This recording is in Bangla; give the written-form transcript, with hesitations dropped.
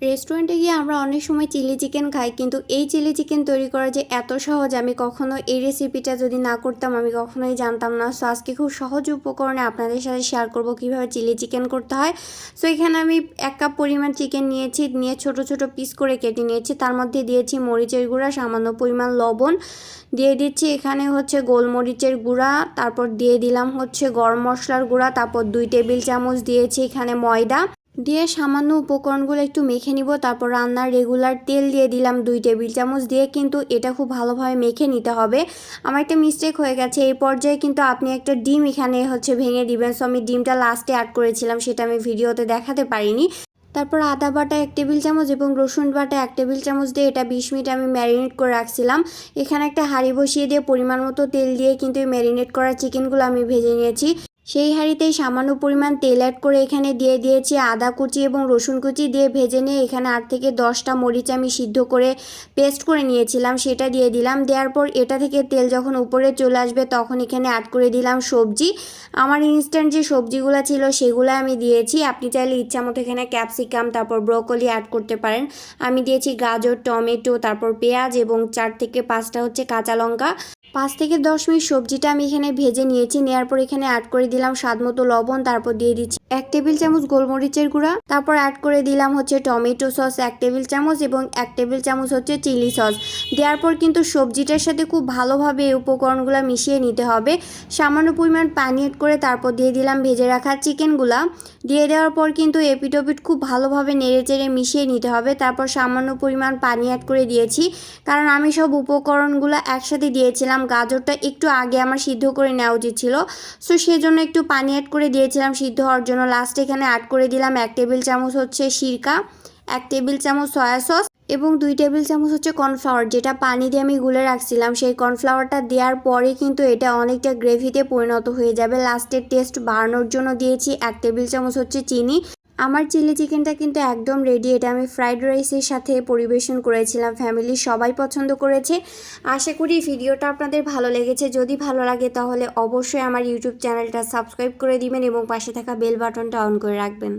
রেস্টুরেন্টে গিয়ে আমরা অনেক সময় চিলি চিকেন খাই, কিন্তু এই চিলি চিকেন তৈরি করা যে এত সহজ আমি কখনো এই রেসিপিটা যদি না করতাম আমি কখনোই জানতাম না। সো আজকে খুব সহজ উপকরণে আপনাদের সাথে শেয়ার করব কিভাবে চিলি চিকেন করতে হয়। সো এখানে আমি 1 কাপ পরিমাণ চিকেন নিয়েছি, নিয়ে ছোট ছোট পিস করে কেটে নিয়েছি। তার মধ্যে দিয়েছি মরিচের গুঁড়া, সামান্য পরিমাণ লবণ দিয়ে দিচ্ছি, এখানে হচ্ছে গোলমরিচের গুঁড়া, তারপর দিয়ে দিলাম হচ্ছে গরম মশলার গুঁড়া, তারপর 2 টেবিল চামচ দিয়েছি এখানে ময়দা দিয়ে সামান্য উপকরণগুলো একটু মেখে নিব। তারপর রান্নার রেগুলার তেল দিয়ে দিলাম 2 টেবিল চামচ, দিয়ে কিন্তু এটা খুব ভালোভাবে মেখে নিতে হবে। আমার একটা মিস্টেক হয়ে গেছে, এই পর্যায়ে কিন্তু আপনি একটা ডিম এখানে হচ্ছে ভেঙে দিবেন। সো আমি ডিমটা লাস্টে অ্যাড করেছিলাম, সেটা আমি ভিডিওতে দেখাতে পারিনি। তারপর আদা বাটা 1 টেবিল চামচ এবং রসুন বাটা 1 টেবিল চামচ দিয়ে এটা 20 মিনিট আমি ম্যারিনেট করে রাখছিলাম। এখানে একটা হাঁড়ি বসিয়ে দিয়ে পরিমাণ মতো তেল দিয়ে কিন্তু এই ম্যারিনেট করা চিকেনগুলো আমি ভেজে নিয়েছি। সেই হাঁড়িতেই সামান্য পরিমাণ তেল অ্যাড করে এখানে দিয়ে দিয়েছি আদা কুচি এবং রসুন কুচি, দিয়ে ভেজে নিয়ে এখানে 8 থেকে 10টা মরিচ আমি সিদ্ধ করে পেস্ট করে নিয়েছিলাম, সেটা দিয়ে দিলাম। দেওয়ার পর এটা থেকে তেল যখন উপরে চলে আসবে তখন এখানে অ্যাড করে দিলাম সবজি। আমার ইনস্ট্যান্ট যে সবজিগুলো ছিল সেগুলো আমি দিয়েছি। আপনি চাইলে ইচ্ছা মতো এখানে ক্যাপসিকাম তারপর ব্রোকলি অ্যাড করতে পারেন। আমি দিয়েছি গাজর, টমেটো, তারপর পেঁয়াজ এবং 4 থেকে 5টা হচ্ছে কাঁচা লঙ্কা। 5 থেকে 10 মিনিট সবজিটা আমি এখানে ভেজে নিয়েছি। নেওয়ার পর এখানে অ্যাড করে দিলাম স্বাদ মতো লবণ, তারপর দিয়ে দিচ্ছি 1 টেবিল চামচ গোলমরিচের গুঁড়া, তারপর অ্যাড করে দিলাম হচ্ছে টমেটো সস 1 টেবিল চামচ এবং 1 টেবিল চামচ হচ্ছে চিলি সস। দেওয়ার পর কিন্তু সবজিটার সাথে খুব ভালোভাবে এই উপকরণগুলো মিশিয়ে নিতে হবে। সামান্য পরিমাণ পানি অ্যাড করে তারপর দিয়ে দিলাম ভেজে রাখা চিকেনগুলা। দিয়ে দেওয়ার পর কিন্তু এপিটোপিট খুব ভালোভাবে নেড়েচেড়ে মিশিয়ে নিতে হবে। তারপর সামান্য পরিমাণ পানি অ্যাড করে দিয়েছি, কারণ আমি সব উপকরণগুলো একসাথে দিয়েছিলাম। গাজরটা একটু আগে আমার সিদ্ধ করে নেওয়া উচিত ছিল, সো সেজন্য একটু পানি অ্যাড করে দিয়েছিলাম সিদ্ধ হওয়ার জন্য। লাস্টে এখানে অ্যাড করে দিলাম 1 টেবিল চামচ হচ্ছে সিরকা, 1 টেবিল চামচ সয়া সস এবং 2 টেবিল চামচ হচ্ছে কর্নফ্লাওয়ার, যেটা পানি দিয়ে আমি গুলে রাখছিলাম। সেই কর্নফ্লাওয়ারটা দেওয়ার পরে কিন্তু এটা অনেকটা গ্রেভিতে পরিণত হয়ে যাবে। লাস্টের টেস্ট বাড়ানোর জন্য দিয়েছি 1 টেবিল চামচ হচ্ছে চিনি। আমার চিলি চিকেনটা কিন্তু একদম রেডি। এটা আমি ফ্রাইড রাইসের সাথে পরিবেশন করেছিলাম, ফ্যামিলির সবাই পছন্দ করেছে। আশা করি ভিডিওটা আপনাদের ভালো লেগেছে। যদি ভালো লাগে তাহলে অবশ্যই আমার ইউটিউব চ্যানেলটা সাবস্ক্রাইব করে দিবেন এবং পাশে থাকা বেল বাটনটা অন করে রাখবেন।